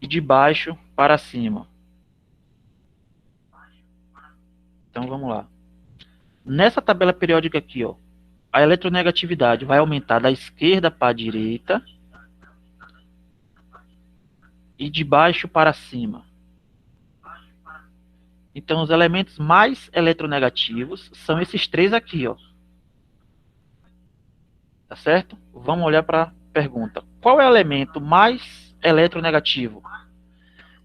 e de baixo para cima. Então vamos lá. Nessa tabela periódica aqui, ó, a eletronegatividade vai aumentar da esquerda para a direita e de baixo para cima. Então, os elementos mais eletronegativos são esses três aqui, ó. Tá certo? Vamos olhar para a pergunta. Qual é o elemento mais eletronegativo?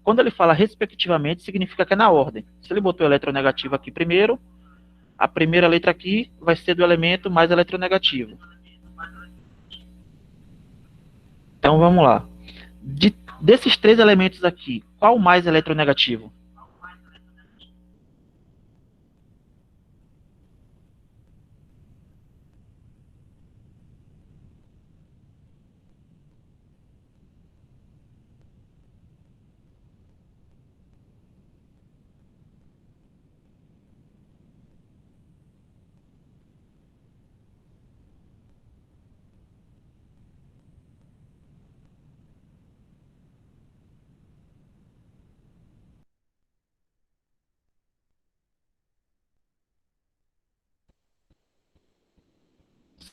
Quando ele fala respectivamente, significa que é na ordem. Se ele botou eletronegativo aqui primeiro, a primeira letra aqui vai ser do elemento mais eletronegativo. Então, vamos lá. Desses três elementos aqui, qual o mais eletronegativo?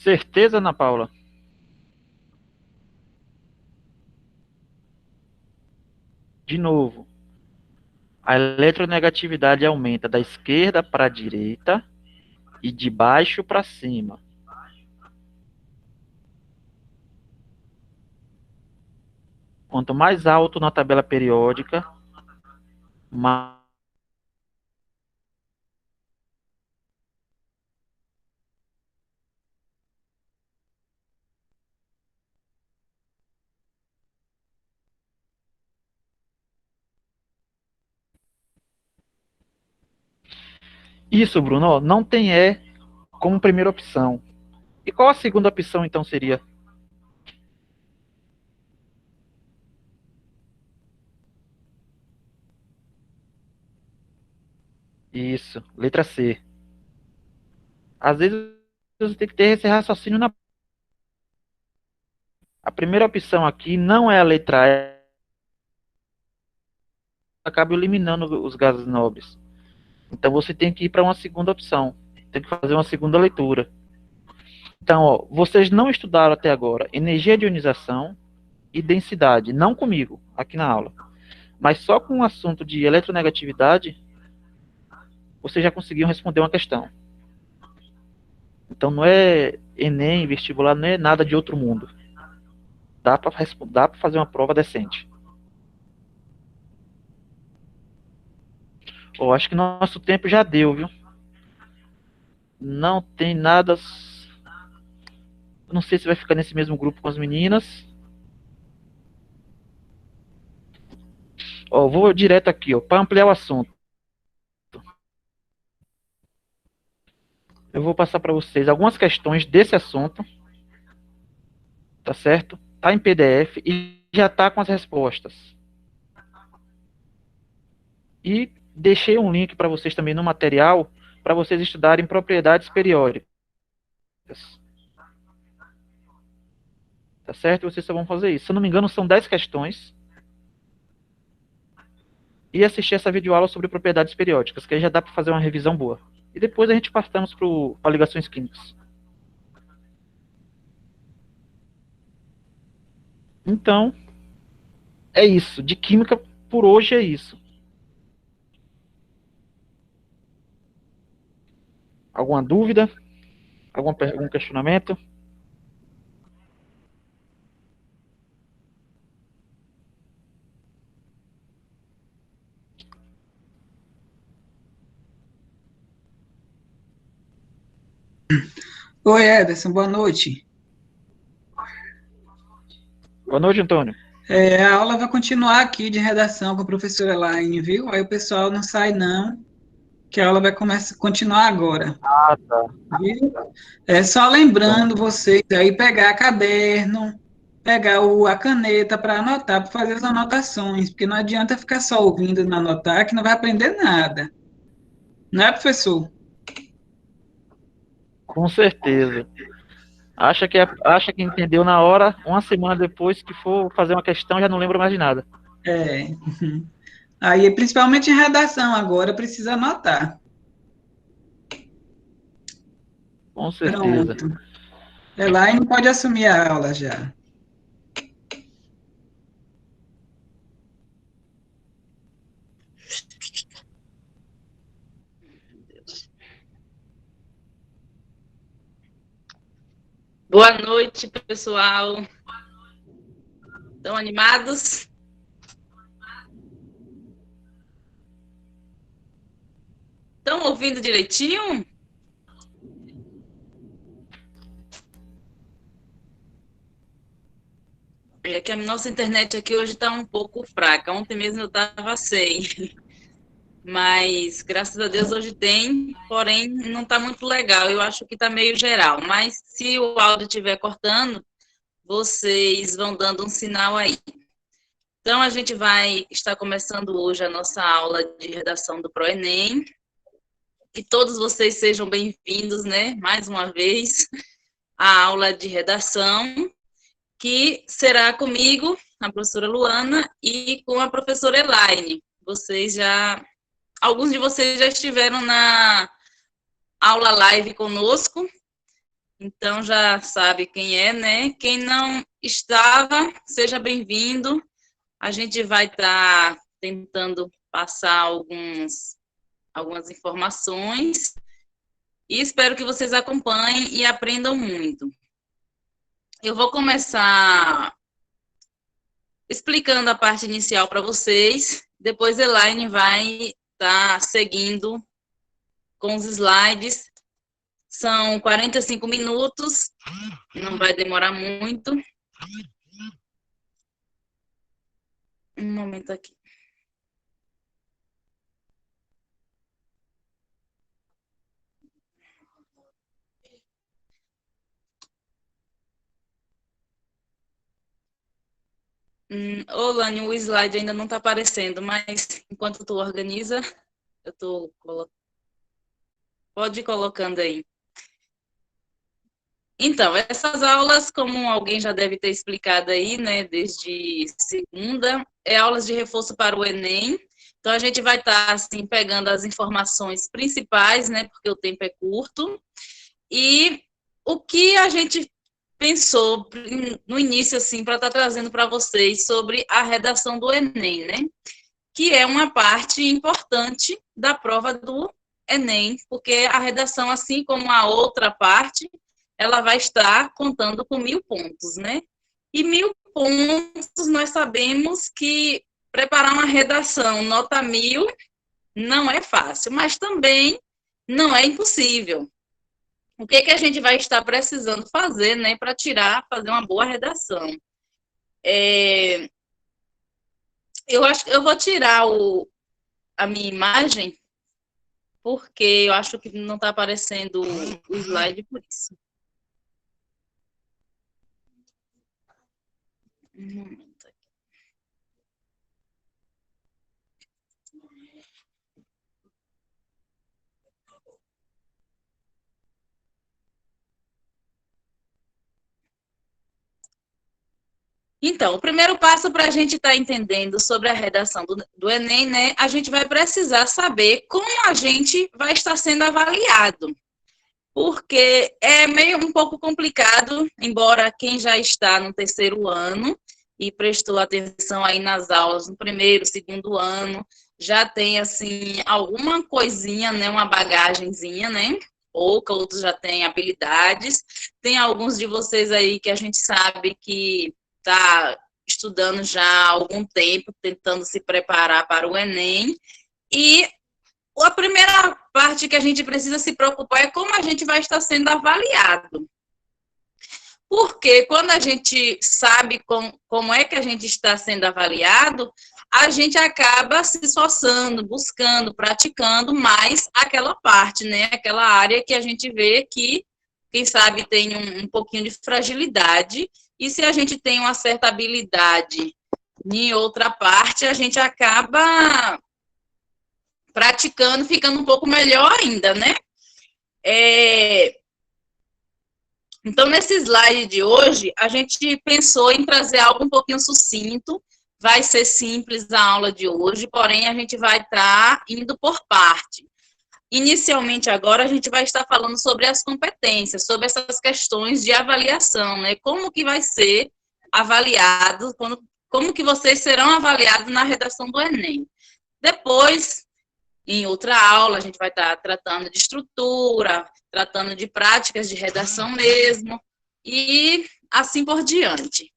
Certeza, Ana Paula? De novo, a eletronegatividade aumenta da esquerda para a direita e de baixo para cima. Quanto mais alto na tabela periódica, mais. Isso, Bruno, não tem E como primeira opção. E qual a segunda opção, então, seria? Isso, letra C. Às vezes você tem que ter esse raciocínio na. A primeira opção aqui não é a letra E, acaba eliminando os gases nobres. Então você tem que ir para uma segunda opção. Tem que fazer uma segunda leitura. Então, ó, vocês não estudaram até agora energia de ionização e densidade, não comigo, aqui na aula. Mas só com o assunto de eletronegatividade, vocês já conseguiram responder uma questão. Então não é Enem, vestibular, não é nada de outro mundo. Dá para fazer uma prova decente. Oh, acho que nosso tempo já deu, viu? Não tem nada. Não sei se vai ficar nesse mesmo grupo com as meninas. Ó, vou direto aqui, ó, para ampliar o assunto. Eu vou passar para vocês algumas questões desse assunto, tá certo? Tá em PDF e já tá com as respostas. E deixei um link para vocês também no material para vocês estudarem propriedades periódicas. Tá certo? E vocês só vão fazer isso. Se eu não me engano, são 10 questões. E assistir essa videoaula sobre propriedades periódicas, que aí já dá para fazer uma revisão boa. E depois a gente passamos para ligações químicas. Então, é isso. De química, por hoje, é isso. Alguma dúvida? Algum questionamento? Oi, Ederson, boa noite. Boa noite, Antônio. A aula vai continuar aqui de redação com a professora Elaine, viu? Aí o pessoal não sai não, que a aula vai continuar agora, Ah, tá. viu? É só Então, lembrando vocês aí pegar caderno, pegar a caneta para anotar, para fazer as anotações, porque não adianta ficar só ouvindo e não anotar, que não vai aprender nada. Não é, professor? com certeza. Acha que entendeu na hora, uma semana depois que for fazer uma questão, já não lembra mais de nada. É. Aí, principalmente em redação agora, precisa anotar. Com certeza. Pronto. Elaine pode assumir a aula já. Boa noite, pessoal. Estão animados? Estão ouvindo direitinho? É que a nossa internet aqui hoje está um pouco fraca. Ontem mesmo eu estava sem. Mas, graças a Deus, hoje tem. Porém, não está muito legal. Eu acho que está meio geral. Mas, se o áudio estiver cortando, vocês vão dando um sinal aí. Então, a gente vai estar começando hoje a nossa aula de redação do ProEnem. Que todos vocês sejam bem-vindos, né? Mais uma vez, à aula de redação, que será comigo, a professora Luana, e com a professora Elaine. Alguns de vocês já estiveram na aula live conosco, então já sabe quem é, né? Quem não estava, seja bem-vindo. A gente vai estar tentando passar algumas informações e espero que vocês acompanhem e aprendam muito. Eu vou começar explicando a parte inicial para vocês, depois a Elaine vai estar seguindo com os slides. São 45 minutos, não vai demorar muito. Um momento aqui. Ô, Lani, o slide ainda não está aparecendo, mas enquanto tu organiza, eu estou colocando. Pode ir colocando aí. Então, essas aulas, como alguém já deve ter explicado aí, né, desde segunda, é aulas de reforço para o Enem. Então, a gente vai estar, assim, pegando as informações principais, né, porque o tempo é curto. E o que a gente pensou no início, assim, para estar trazendo para vocês sobre a redação do Enem, né? Que é uma parte importante da prova do Enem, porque a redação, assim como a outra parte, ela vai estar contando com 1.000 pontos, né? E 1.000 pontos, nós sabemos que preparar uma redação nota 1.000 não é fácil, mas também não é impossível. O que a gente vai estar precisando fazer, né, para fazer uma boa redação? Eu acho que eu vou tirar a minha imagem, porque eu acho que não está aparecendo o slide por isso. Um momento aqui. Então, o primeiro passo para a gente estar entendendo sobre a redação do Enem, né, a gente vai precisar saber como a gente vai estar sendo avaliado. Porque é meio um pouco complicado, embora quem já está no terceiro ano e prestou atenção aí nas aulas no primeiro, segundo ano, já tem, assim, alguma coisinha, né, uma bagagenzinha, né, pouca, outros já têm habilidades. Tem alguns de vocês aí que a gente sabe que está estudando já há algum tempo, tentando se preparar para o Enem, e a primeira parte que a gente precisa se preocupar é como a gente vai estar sendo avaliado. Porque quando a gente sabe como é que a gente está sendo avaliado, a gente acaba se esforçando, buscando, praticando mais aquela parte, né? Aquela área que a gente vê que, quem sabe, tem um pouquinho de fragilidade. E se a gente tem uma certa habilidade em outra parte, a gente acaba praticando, ficando um pouco melhor ainda, né? Então, nesse slide de hoje, a gente pensou em trazer algo um pouquinho sucinto. Vai ser simples a aula de hoje, porém, a gente vai estar indo por parte. Inicialmente, agora, a gente vai estar falando sobre as competências, sobre essas questões de avaliação, né? Como que vai ser avaliado, como que vocês serão avaliados na redação do Enem. Depois, em outra aula, a gente vai estar tratando de estrutura, tratando de práticas de redação mesmo, e assim por diante.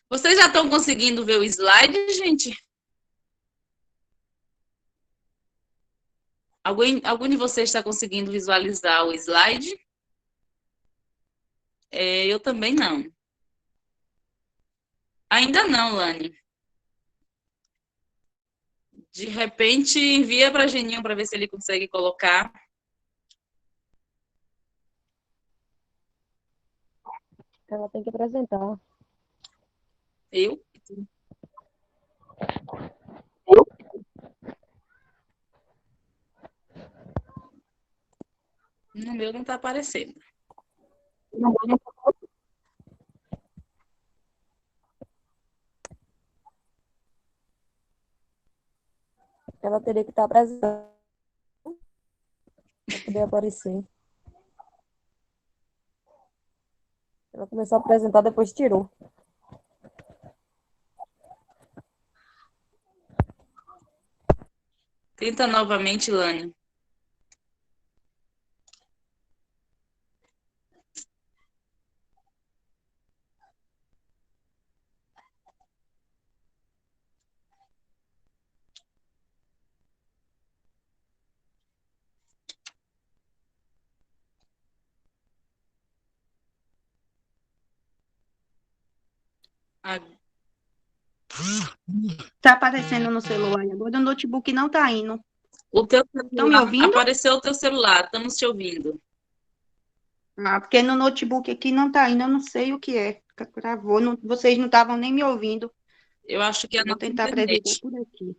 Vocês já estão conseguindo ver o slide, gente? Algum de vocês está conseguindo visualizar o slide? Eu também não. Ainda não, Lani. De repente, envia para Geninho para ver se ele consegue colocar. Ela tem que apresentar. Eu? No meu não está aparecendo. Ela teria que estar apresentando para poder aparecer. Ela começou a apresentar, depois tirou. Tenta novamente, Lani. Tá aparecendo no celular agora, o notebook não tá indo. O teu Estão me celular, ouvindo? apareceu o teu celular, estamos te ouvindo. Ah, porque no notebook aqui não tá indo, eu não sei o que é. Travou, vocês não estavam nem me ouvindo. Eu acho que é a Vou nossa tentar apresentar internet. por aqui.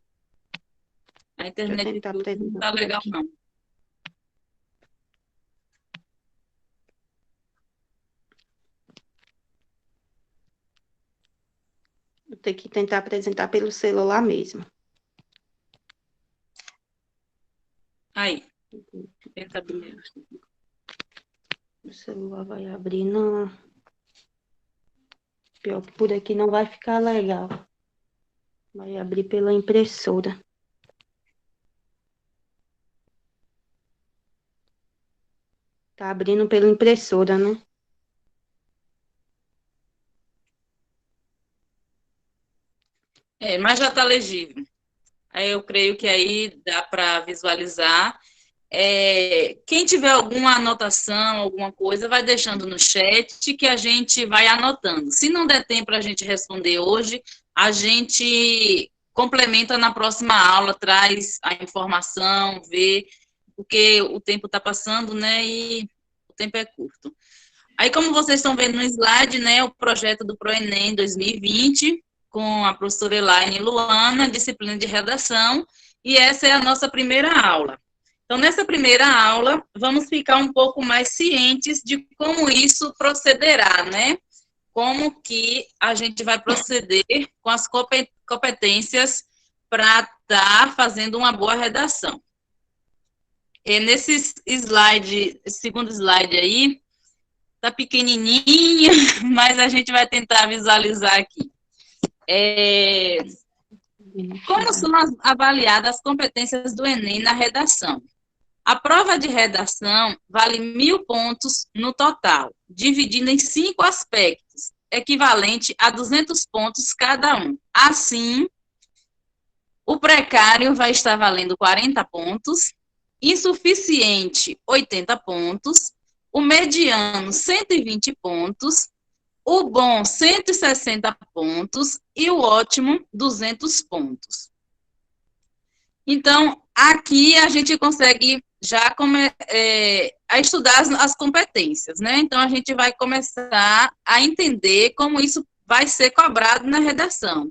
A Deixa eu internet tentar do YouTube não apresentar tá por legal, aqui. não. Vou ter que tentar apresentar pelo celular mesmo. Aí. Tenta abrir. O celular vai abrir, não. Pior que por aqui não vai ficar legal. Vai abrir pela impressora. Tá abrindo pela impressora, né? Mas já está legível. Aí eu creio que aí dá para visualizar. Quem tiver alguma anotação, alguma coisa, vai deixando no chat que a gente vai anotando. Se não der tempo para a gente responder hoje, a gente complementa na próxima aula, traz a informação, vê, porque o tempo está passando, né, e o tempo é curto. Aí, como vocês estão vendo no slide, né, o projeto do ProEnem 2020, com a professora Elaine e Luana, disciplina de redação, e essa é a nossa primeira aula. Então, nessa primeira aula, vamos ficar um pouco mais cientes de como isso procederá, né? Como que a gente vai proceder com as competências para estar fazendo uma boa redação. Nesse slide, segundo slide aí, tá pequenininho, mas a gente vai tentar visualizar aqui. Como são avaliadas as competências do Enem na redação? A prova de redação vale 1.000 pontos no total, dividindo em 5 aspectos, equivalente a 200 pontos cada um. Assim, o precário vai estar valendo 40 pontos, insuficiente 80 pontos, o mediano 120 pontos, o bom 160 pontos e o ótimo 200 pontos. Então, aqui a gente consegue já a estudar as competências, né? Então, a gente vai começar a entender como isso vai ser cobrado na redação.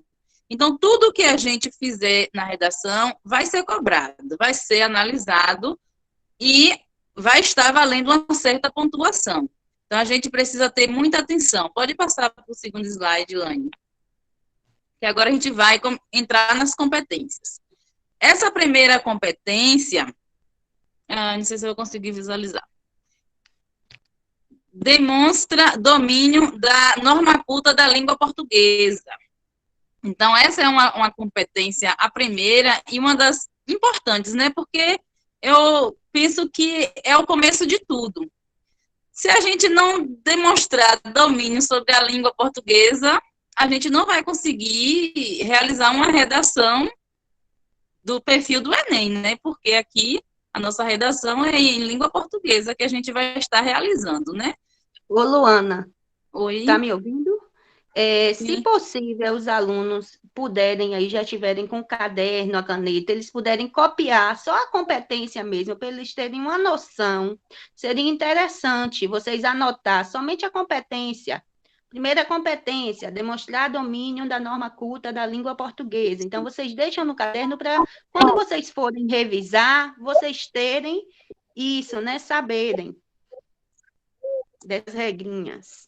Então, tudo que a gente fizer na redação vai ser cobrado, vai ser analisado e vai estar valendo uma certa pontuação. Então, a gente precisa ter muita atenção. Pode passar para o segundo slide, Lane. Que agora a gente vai entrar nas competências. Essa primeira competência, não sei se eu vou conseguir visualizar, demonstra domínio da norma culta da língua portuguesa. Então, essa é uma competência, a primeira, e uma das importantes, né? Porque eu penso que é o começo de tudo. Se a gente não demonstrar domínio sobre a língua portuguesa, a gente não vai conseguir realizar uma redação do perfil do Enem, né? Porque aqui a nossa redação é em língua portuguesa que a gente vai estar realizando, né? Ô, Luana, Oi? tá me ouvindo? Se Sim. possível, os alunos puderem aí, já tiverem com o caderno, a caneta, eles puderem copiar só a competência mesmo, para eles terem uma noção. Seria interessante vocês anotar somente a competência. Primeira competência, demonstrar domínio da norma culta da língua portuguesa. Então, vocês deixam no caderno para, quando vocês forem revisar, vocês terem isso, né? Saberem das regrinhas.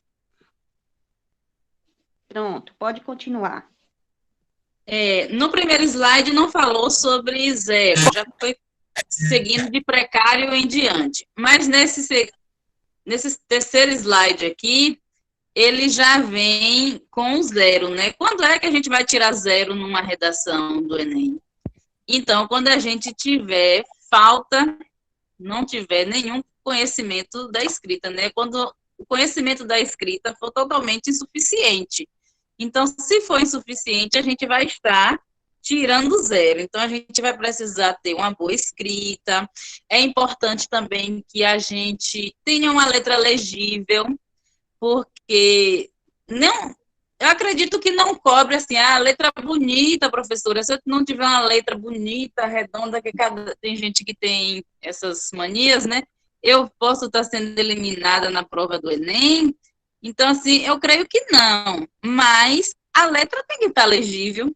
Pronto, pode continuar. No primeiro slide não falou sobre zero, já foi seguindo de precário em diante. Mas nesse terceiro slide aqui, ele já vem com zero, né? Quando é que a gente vai tirar zero numa redação do Enem? Então, quando a gente tiver não tiver nenhum conhecimento da escrita, né? Quando o conhecimento da escrita for totalmente insuficiente. Então, se for insuficiente, a gente vai estar tirando zero. Então, a gente vai precisar ter uma boa escrita. É importante também que a gente tenha uma letra legível, porque eu acredito que não cobre assim, a letra bonita, professora. Se eu não tiver uma letra bonita, redonda, que tem gente que tem essas manias, né? Eu posso estar sendo eliminada na prova do Enem. Então, assim, eu creio que não. Mas a letra tem que estar legível.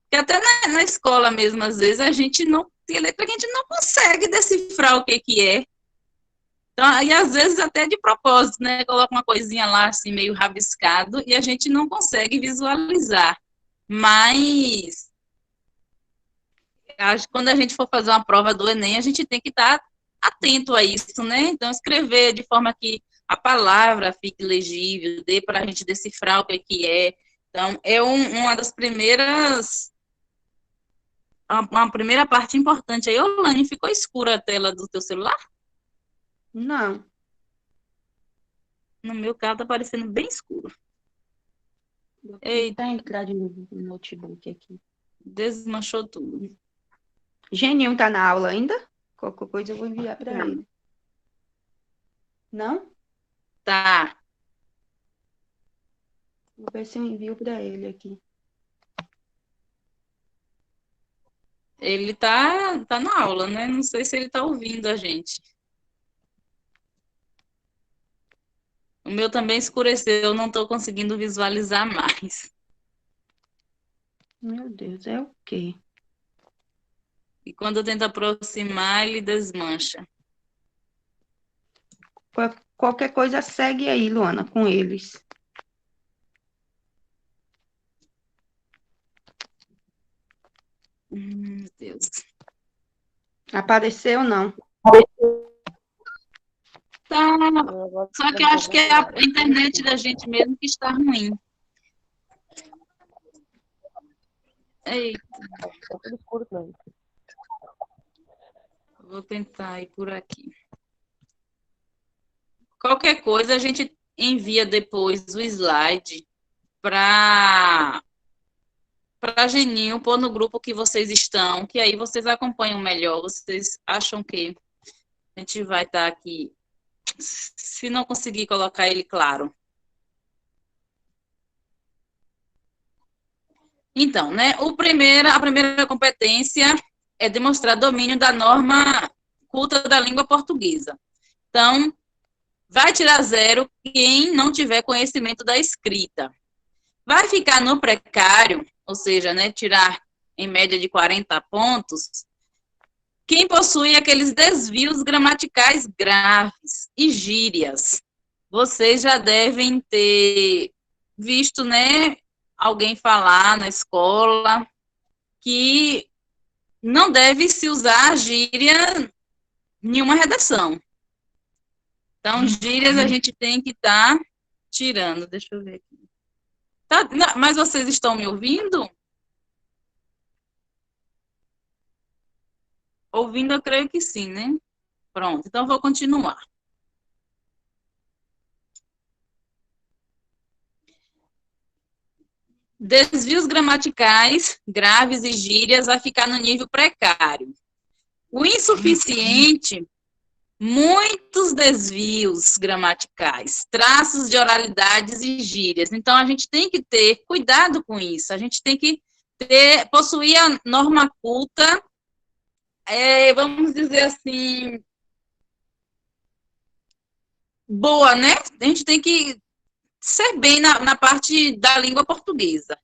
Porque até na escola mesmo, às vezes, a gente não tem letra que a gente não consegue decifrar o que é. Então, e às vezes até de propósito, né? Coloca uma coisinha lá, assim, meio rabiscado, e a gente não consegue visualizar. Mas, acho que quando a gente for fazer uma prova do Enem, a gente tem que estar atento a isso, né? Então, escrever de forma que a palavra fique legível, dê para a gente decifrar o que é. Então, é uma das primeiras... Uma primeira parte importante. Aí, Olane, ficou escura a tela do teu celular? Não. No meu caso, tá parecendo bem escuro. Eita, entrar de novo no notebook aqui. Desmanchou tudo. Geninho tá na aula ainda? Qualquer coisa eu vou enviar para ele. Não? Tá. Vou ver se eu envio para ele aqui. Ele tá na aula, né? Não sei se ele tá ouvindo a gente. O meu também escureceu, eu não tô conseguindo visualizar mais. Meu Deus, é o quê? E quando eu tento aproximar, ele desmancha. Qualquer coisa segue aí, Luana, com eles. Meu Deus. Apareceu, não? Tá. Só que eu acho que é a internet da gente mesmo que está ruim. Eita. Tá tudo escuro também. Vou tentar ir por aqui. Qualquer coisa, a gente envia depois o slide para Geninho, pôr no grupo que vocês estão, que aí vocês acompanham melhor. Vocês acham que a gente vai estar aqui, se não conseguir colocar ele claro. Então, né, a primeira competência é demonstrar domínio da norma culta da língua portuguesa. Então, vai tirar zero quem não tiver conhecimento da escrita. Vai ficar no precário ou seja, né, tirar em média de 40 pontos, quem possui aqueles desvios gramaticais graves e gírias. Vocês já devem ter visto, né, alguém falar na escola que não deve se usar gíria em nenhuma redação. Então, gírias a gente tem que estar tirando. Deixa eu ver aqui. Tá, mas vocês estão me ouvindo? Ouvindo, eu creio que sim, né? Pronto, então vou continuar. Desvios gramaticais graves e gírias vai ficar no nível precário. O insuficiente, muitos desvios gramaticais, traços de oralidades e gírias. Então, a gente tem que ter cuidado com isso. A gente tem que possuir a norma culta, vamos dizer assim, boa, né? A gente tem que ser bem na parte da língua portuguesa.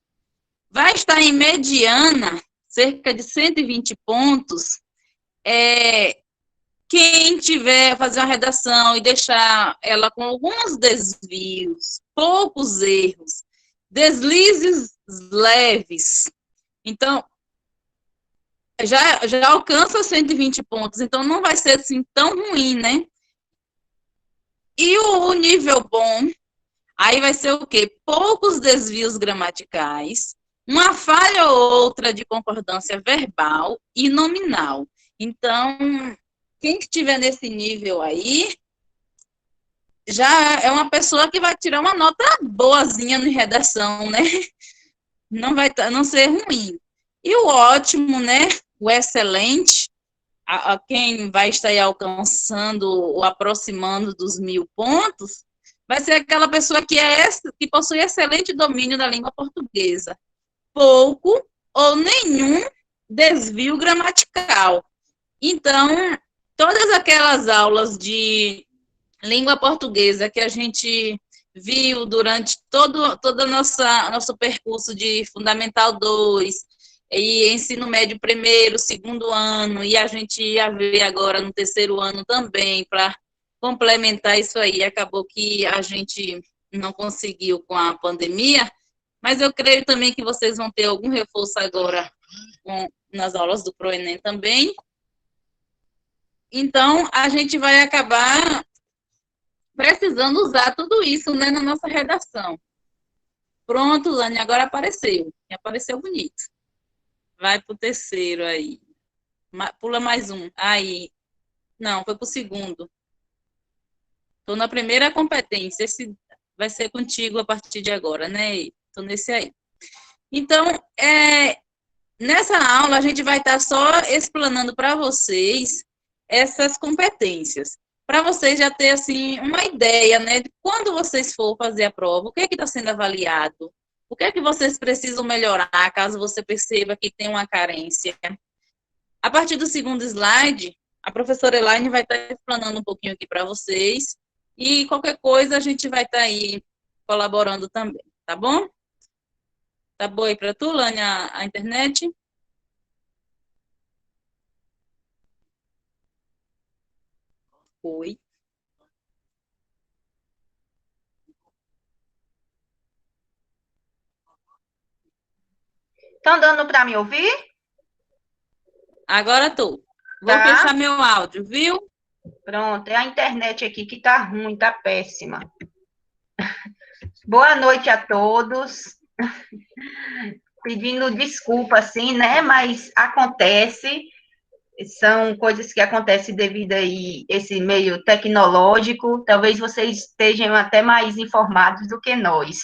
Vai estar em mediana, cerca de 120 pontos, quem tiver fazer uma redação e deixar ela com alguns desvios, poucos erros, deslizes leves, então, já alcança 120 pontos, então não vai ser assim tão ruim, né? E o nível bom, aí vai ser o quê? Poucos desvios gramaticais, uma falha ou outra de concordância verbal e nominal. Então, quem estiver nesse nível aí, já é uma pessoa que vai tirar uma nota boazinha em redação, né? Não vai não ser ruim. E o ótimo, né? O excelente, a quem vai estar aí alcançando ou aproximando dos 1.000 pontos, vai ser aquela pessoa que possui excelente domínio da língua portuguesa. Pouco ou nenhum desvio gramatical. Então, todas aquelas aulas de língua portuguesa que a gente viu durante todo nosso percurso de Fundamental 2 e ensino médio primeiro, segundo ano, e a gente ia ver agora no terceiro ano também, para complementar isso aí. Acabou que a gente não conseguiu com a pandemia, mas eu creio também que vocês vão ter algum reforço agora nas aulas do ProEnem também. Então, a gente vai acabar precisando usar tudo isso, né, na nossa redação. Pronto, Lani, agora apareceu. E apareceu bonito. Vai para o terceiro aí. Pula mais um. Aí. Não, foi para o segundo. Estou na primeira competência. Esse vai ser contigo a partir de agora, né? Estou nesse aí. Então, nessa aula, a gente vai estar só explanando para vocês essas competências, para vocês já terem, assim, uma ideia, né, de quando vocês for fazer a prova, o que é que está sendo avaliado, o que é que vocês precisam melhorar, caso você perceba que tem uma carência. A partir do segundo slide, a professora Elaine vai estar explanando um pouquinho aqui para vocês, e qualquer coisa a gente vai estar aí colaborando também, tá bom? Tá boa aí para tu, Lani, a internet? Oi. Estão dando para me ouvir? Agora tô. Vou Tá. fechar meu áudio, viu? Pronto, é a internet aqui que tá ruim, tá péssima. Boa noite a todos. Pedindo desculpa, assim, né? Mas acontece. São coisas que acontecem devido a esse meio tecnológico. Talvez vocês estejam até mais informados do que nós.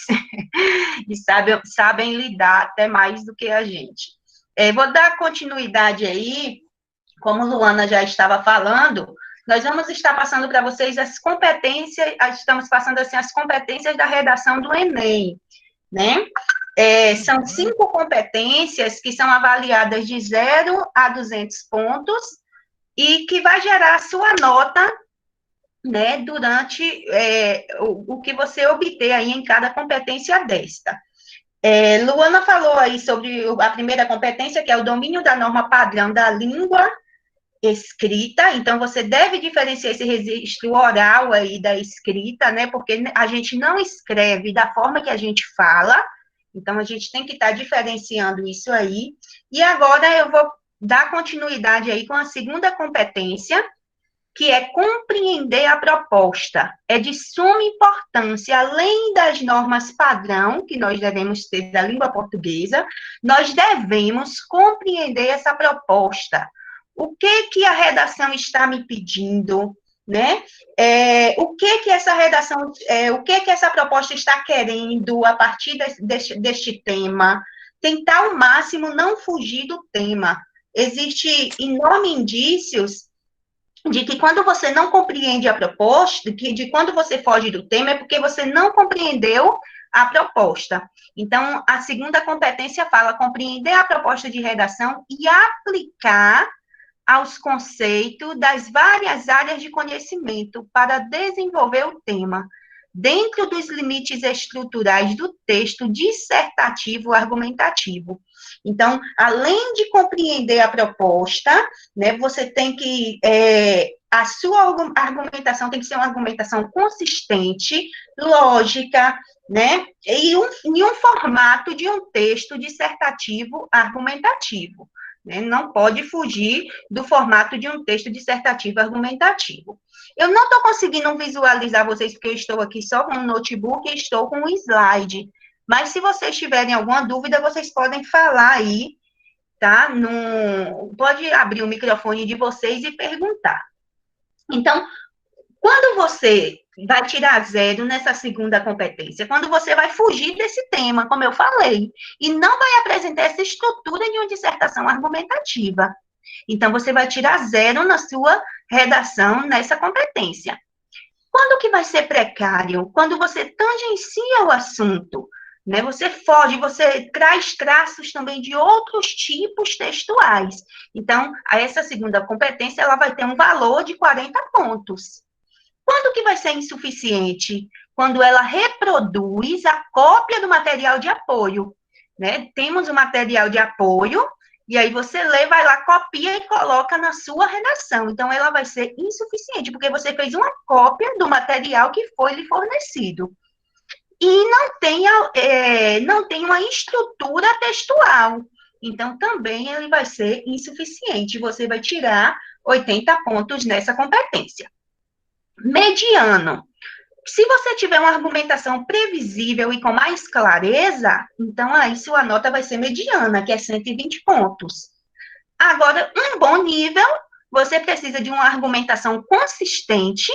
E sabem lidar até mais do que a gente. Vou dar continuidade aí, como Luana já estava falando, nós vamos estar passando para vocês as competências, estamos passando assim as competências da redação do Enem, né? São 5 competências que são avaliadas de 0 a 200 pontos e que vai gerar a sua nota, né, durante o que você obter aí em cada competência desta. Luana falou aí sobre a primeira competência, que é o domínio da norma padrão da língua escrita. Então, você deve diferenciar esse registro oral aí da escrita, né? Porque a gente não escreve da forma que a gente fala. Então, a gente tem que estar diferenciando isso aí. E agora eu vou dar continuidade aí com a segunda competência, que é compreender a proposta. É de suma importância, além das normas padrão que nós devemos ter da língua portuguesa, nós devemos compreender essa proposta. O que a redação está me pedindo, né? O que essa redação, o que essa proposta está querendo a partir deste tema? Tentar ao máximo não fugir do tema. Existem enormes indícios de que quando você não compreende a proposta, de quando você foge do tema, é porque você não compreendeu a proposta. Então, a segunda competência fala compreender a proposta de redação e aplicar aos conceitos das várias áreas de conhecimento para desenvolver o tema, dentro dos limites estruturais do texto dissertativo argumentativo. Então, além de compreender a proposta, né, você tem que, a sua argumentação tem que ser uma argumentação consistente, lógica, né, e um formato de um texto dissertativo argumentativo. Né, não pode fugir do formato de um texto dissertativo argumentativo. Eu não estou conseguindo visualizar vocês, porque eu estou aqui só com o notebook e estou com o slide. Mas se vocês tiverem alguma dúvida, vocês podem falar aí, tá? Pode abrir o microfone de vocês e perguntar. Então, quando você vai tirar zero nessa segunda competência, quando você vai fugir desse tema, como eu falei, e não vai apresentar essa estrutura de uma dissertação argumentativa. Então, você vai tirar zero na sua redação nessa competência. Quando que vai ser precário? Quando você tangencia o assunto, né? Você foge, você traz traços também de outros tipos textuais. Então, essa segunda competência, ela vai ter um valor de 40 pontos. Quando que vai ser insuficiente? Quando ela reproduz a cópia do material de apoio, né? Temos o material de apoio, e aí você lê, vai lá, copia e coloca na sua redação. Então, ela vai ser insuficiente, porque você fez uma cópia do material que foi lhe fornecido. E não tem uma estrutura textual. Então, também ele vai ser insuficiente. Você vai tirar 80 pontos nessa competência. Mediano. Se você tiver uma argumentação previsível e com mais clareza, então aí sua nota vai ser mediana, que é 120 pontos. Agora, um bom nível, você precisa de uma argumentação consistente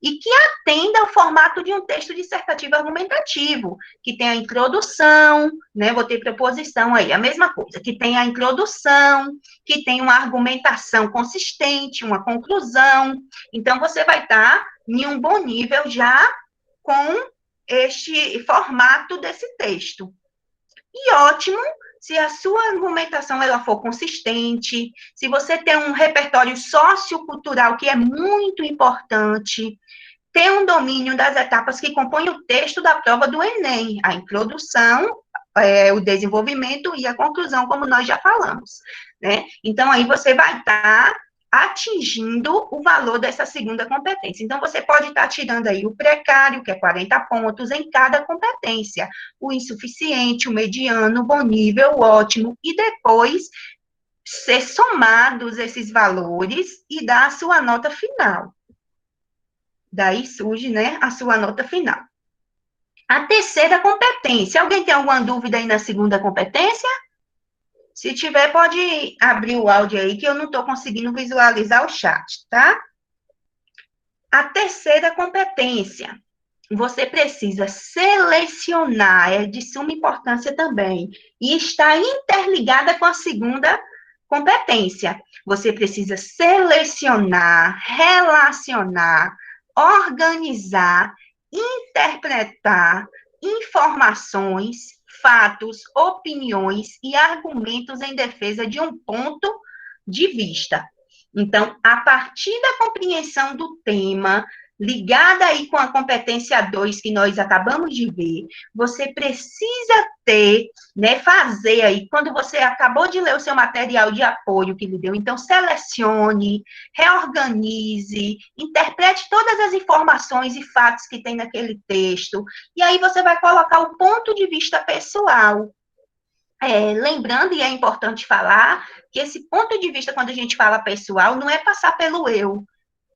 e que atenda ao formato de um texto dissertativo argumentativo, que tem a introdução, né, vou ter preposição aí, a mesma coisa, que tem a introdução, que tem uma argumentação consistente, uma conclusão. Então, você vai estar em um bom nível já com este formato desse texto. E ótimo se a sua argumentação ela for consistente, se você tem um repertório sociocultural que é muito importante, ter um domínio das etapas que compõem o texto da prova do Enem, a introdução, o desenvolvimento e a conclusão, como nós já falamos, né? Então, aí você vai estar atingindo o valor dessa segunda competência. Então, você pode estar tirando aí o precário, que é 40 pontos em cada competência, o insuficiente, o mediano, o bom nível, o ótimo, e depois ser somados esses valores e dar a sua nota final. Daí surge, né, a sua nota final. A terceira competência. Alguém tem alguma dúvida aí na segunda competência? Se tiver, pode abrir o áudio aí, que eu não estou conseguindo visualizar o chat, tá? A terceira competência. Você precisa selecionar, é de suma importância também, e está interligada com a segunda competência. Você precisa selecionar, relacionar, organizar, interpretar informações, fatos, opiniões e argumentos em defesa de um ponto de vista. Então, a partir da compreensão do tema, ligada aí com a competência 2 que nós acabamos de ver, você precisa ter, né, fazer aí, quando você acabou de ler o seu material de apoio que lhe deu, então selecione, reorganize, interprete todas as informações e fatos que tem naquele texto, e aí você vai colocar o ponto de vista pessoal. Lembrando, e é importante falar, que esse ponto de vista, quando a gente fala pessoal, não é passar pelo eu.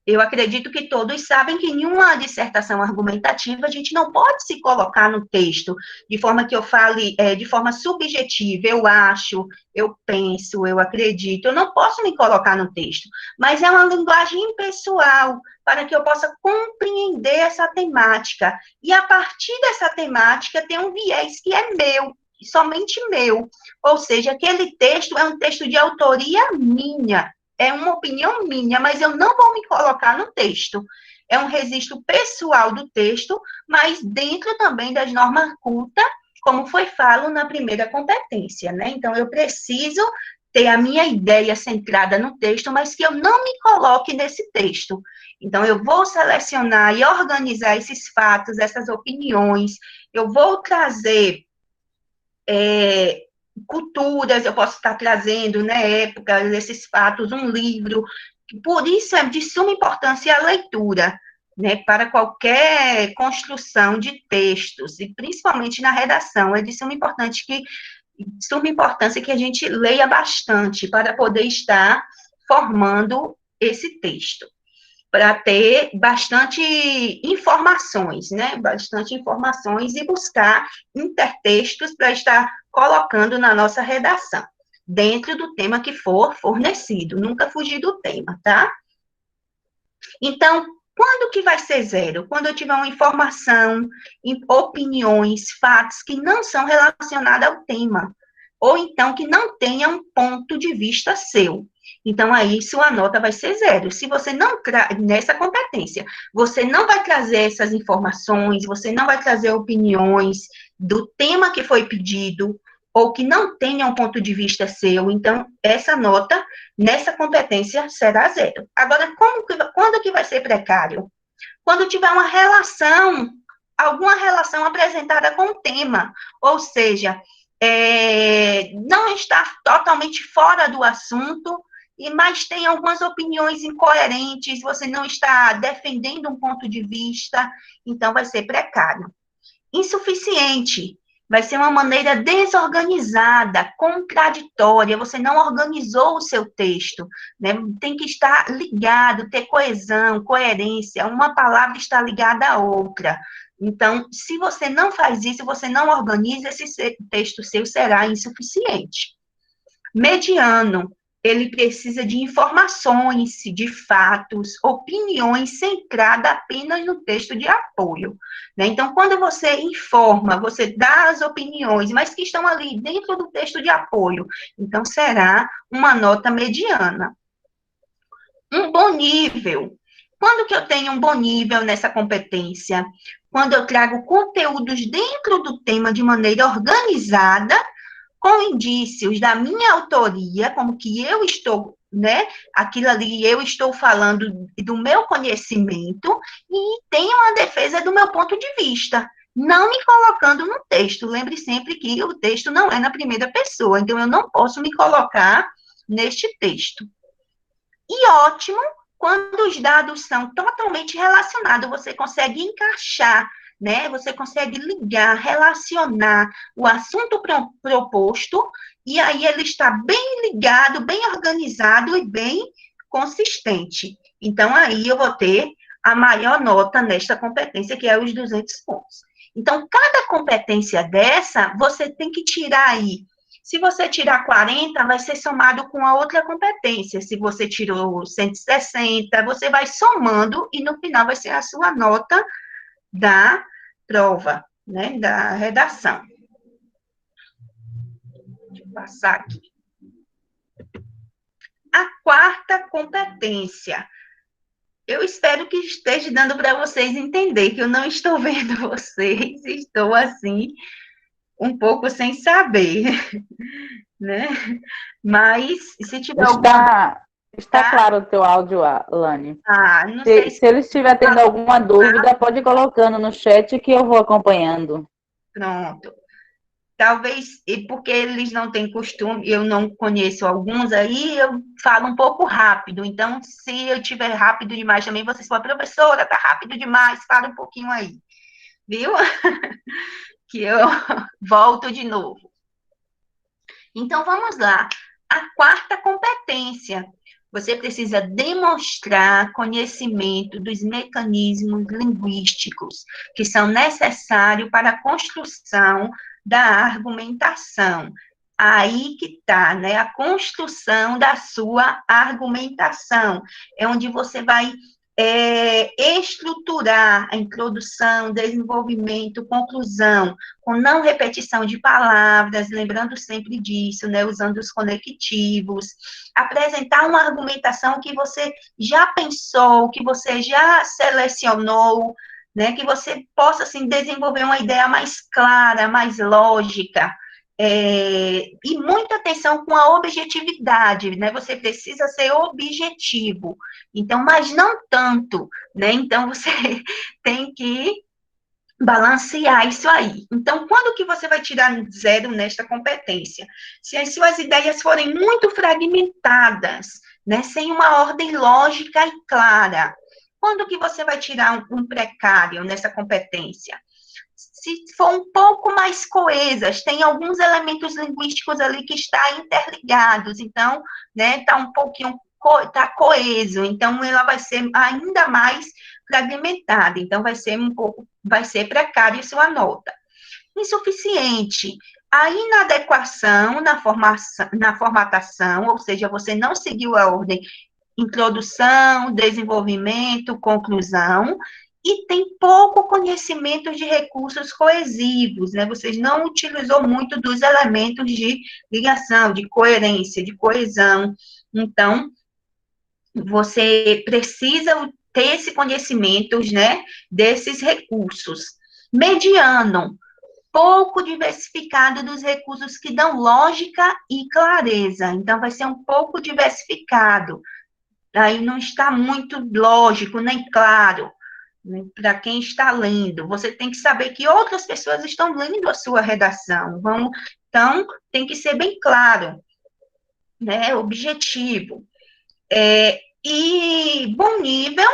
Eu acredito que todos sabem que em uma dissertação argumentativa a gente não pode se colocar no texto de forma que eu fale de forma subjetiva, eu acho, eu penso, eu acredito, eu não posso me colocar no texto, mas é uma linguagem pessoal, para que eu possa compreender essa temática, e a partir dessa temática tem um viés que é meu, somente meu, ou seja, aquele texto é um texto de autoria minha, é uma opinião minha, mas eu não vou me colocar no texto. É um registro pessoal do texto, mas dentro também das normas cultas, como foi falado na primeira competência, né? Então, eu preciso ter a minha ideia centrada no texto, mas que eu não me coloque nesse texto. Então, eu vou selecionar e organizar esses fatos, essas opiniões, eu vou trazer culturas, eu posso estar trazendo, né, épocas, esses fatos, um livro. Por isso é de suma importância a leitura, né, para qualquer construção de textos, e principalmente na redação, é de suma importância que a gente leia bastante para poder estar formando esse texto, para ter bastante informações, né? Bastante informações e buscar intertextos para estar colocando na nossa redação, dentro do tema que for fornecido, nunca fugir do tema, tá? Então, quando que vai ser zero? Quando eu tiver uma informação, opiniões, fatos que não são relacionados ao tema, ou então que não tenha um ponto de vista seu. Então, aí, sua nota vai ser zero. Se você não, nessa competência, você não vai trazer essas informações, você não vai trazer opiniões do tema que foi pedido, ou que não tenha um ponto de vista seu, então, essa nota, nessa competência, será zero. Agora, quando que vai ser precário? Quando tiver uma relação, alguma relação apresentada com o tema, ou seja, não está totalmente fora do assunto, mas tem algumas opiniões incoerentes, você não está defendendo um ponto de vista, então vai ser precário. Insuficiente, vai ser uma maneira desorganizada, contraditória, você não organizou o seu texto, né? Tem que estar ligado, ter coesão, coerência, uma palavra está ligada à outra. Então, se você não faz isso, você não organiza, esse texto seu será insuficiente. Mediano, ele precisa de informações, de fatos, opiniões centradas apenas no texto de apoio, né? Então, quando você informa, você dá as opiniões, mas que estão ali dentro do texto de apoio, então será uma nota mediana. Um bom nível. Quando que eu tenho um bom nível nessa competência? Quando eu trago conteúdos dentro do tema de maneira organizada, com indícios da minha autoria, como que eu estou, né, aquilo ali eu estou falando do meu conhecimento, e tenho uma defesa do meu ponto de vista, não me colocando no texto. Lembre sempre que o texto não é na primeira pessoa, então eu não posso me colocar neste texto. E ótimo, quando os dados são totalmente relacionados, você consegue encaixar, né? Você consegue ligar, relacionar o assunto proposto, e aí ele está bem ligado, bem organizado e bem consistente. Então, aí eu vou ter a maior nota nesta competência, que é os 200 pontos. Então, cada competência dessa, você tem que tirar aí. Se você tirar 40, vai ser somado com a outra competência. Se você tirou 160, você vai somando e no final vai ser a sua nota da prova, né, da redação. Deixa eu passar aqui. A quarta competência. Eu espero que esteja dando para vocês entender que eu não estou vendo vocês, estou assim, um pouco sem saber, né? Mas, se tiver alguma... Está tá? claro o teu áudio, Lani. Não sei Se ele estiver tendo alguma dúvida, pode ir colocando no chat que eu vou acompanhando. Pronto. Talvez, e porque eles não têm costume, eu não conheço alguns aí, eu falo um pouco rápido. Então, se eu tiver rápido demais também, vocês falam, professora, tá rápido demais, fala um pouquinho aí. Viu? Que eu volto de novo. Então, vamos lá. A quarta competência. Você precisa demonstrar conhecimento dos mecanismos linguísticos que são necessários para a construção da argumentação. Aí que está, né? A construção da sua argumentação. É onde você vai estruturar a introdução, desenvolvimento, conclusão, com não repetição de palavras, lembrando sempre disso, né, usando os conectivos, apresentar uma argumentação que você já pensou, que você já selecionou, né, que você possa, assim, desenvolver uma ideia mais clara, mais lógica, e muita atenção com a objetividade, né, você precisa ser objetivo, então, mas não tanto, né, então você tem que balancear isso aí. Então, quando que você vai tirar 0 nesta competência? Se as suas ideias forem muito fragmentadas, né, sem uma ordem lógica e clara, quando que você vai tirar um precário nessa competência? Se for um pouco mais coesas, tem alguns elementos linguísticos ali que estão interligados, então, né, está um pouquinho, está coeso, então ela vai ser ainda mais fragmentada, então vai ser precário sua nota. Insuficiente. A inadequação na formatação, ou seja, você não seguiu a ordem introdução, desenvolvimento, conclusão, e tem pouco conhecimento de recursos coesivos, né? Vocês não utilizou muito dos elementos de ligação, de coerência, de coesão. Então, você precisa ter esse conhecimento, né, desses recursos. Mediano, pouco diversificado dos recursos que dão lógica e clareza. Então, vai ser um pouco diversificado. Aí não está muito lógico, nem claro, né, para quem está lendo. Você tem que saber que outras pessoas estão lendo a sua redação. Então, tem que ser bem claro, né, objetivo. E bom nível,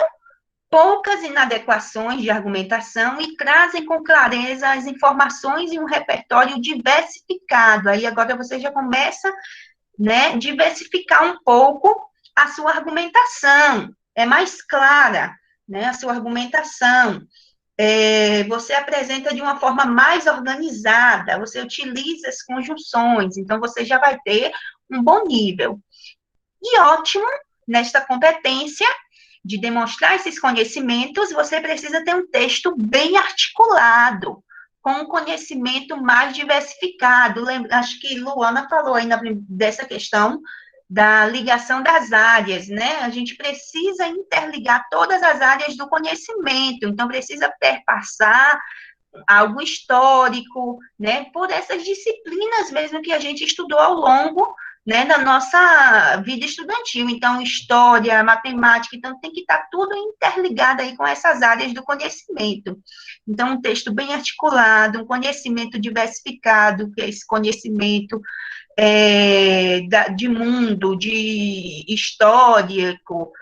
poucas inadequações de argumentação e trazem com clareza as informações em um repertório diversificado. Aí agora você já começa, né, diversificar um pouco a sua argumentação, é mais clara, né, a sua argumentação. Você apresenta de uma forma mais organizada, você utiliza as conjunções, então você já vai ter um bom nível. E ótimo, nesta competência de demonstrar esses conhecimentos, você precisa ter um texto bem articulado, com um conhecimento mais diversificado. Acho que Luana falou aí dessa questão da ligação das áreas, né? A gente precisa interligar todas as áreas do conhecimento, então precisa perpassar algo histórico, né? Por essas disciplinas mesmo que a gente estudou ao longo, né, da nossa vida estudantil. Então, história, matemática, então tem que estar tudo interligado aí com essas áreas do conhecimento. Então, um texto bem articulado, um conhecimento diversificado, que é esse conhecimento de mundo, de histórico,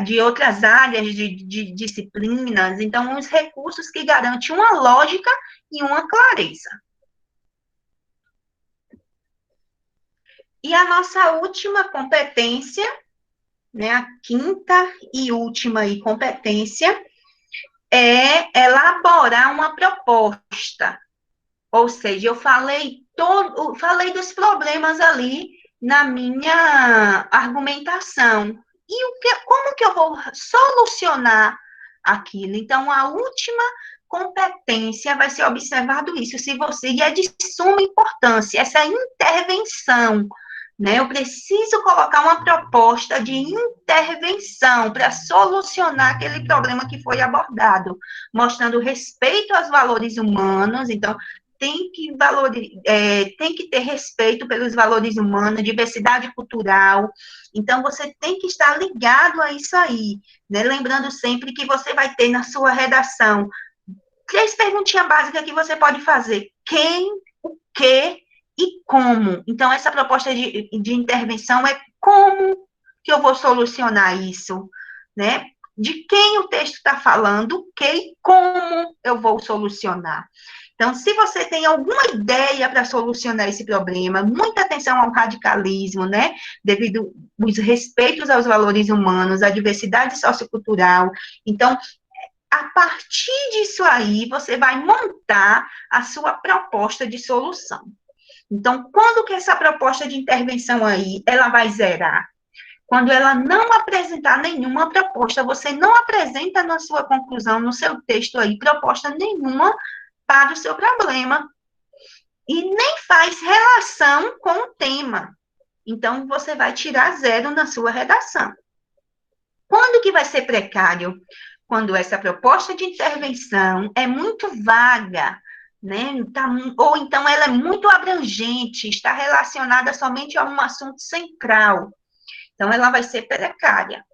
de outras áreas de disciplinas. Então, os recursos que garantem uma lógica e uma clareza. E a nossa última competência, né, a quinta e última competência, é elaborar uma proposta. Ou seja, eu falei dos problemas ali na minha argumentação. E como que eu vou solucionar aquilo? Então, a última competência vai ser observado isso, e é de suma importância, essa intervenção, né? Eu preciso colocar uma proposta de intervenção para solucionar aquele problema que foi abordado, mostrando respeito aos valores humanos. Então, tem que ter respeito pelos valores humanos, diversidade cultural. Então, você tem que estar ligado a isso aí, né? Lembrando sempre que você vai ter na sua redação 3 perguntinhas básicas que você pode fazer. Quem, o que e como. Então, essa proposta de intervenção é como que eu vou solucionar isso, né? De quem o texto está falando, o que e como eu vou solucionar. Então, se você tem alguma ideia para solucionar esse problema, muita atenção ao radicalismo, né? Devido aos respeitos aos valores humanos, à diversidade sociocultural. Então, a partir disso aí, você vai montar a sua proposta de solução. Então, quando que essa proposta de intervenção aí, ela vai zerar? Quando ela não apresentar nenhuma proposta, você não apresenta na sua conclusão, no seu texto aí, proposta nenhuma para o seu problema. E nem faz relação com o tema. Então, você vai tirar 0 na sua redação. Quando que vai ser precário? Quando essa proposta de intervenção é muito vaga, né? Ou então ela é muito abrangente, está relacionada somente a um assunto central. Então, ela vai ser precária.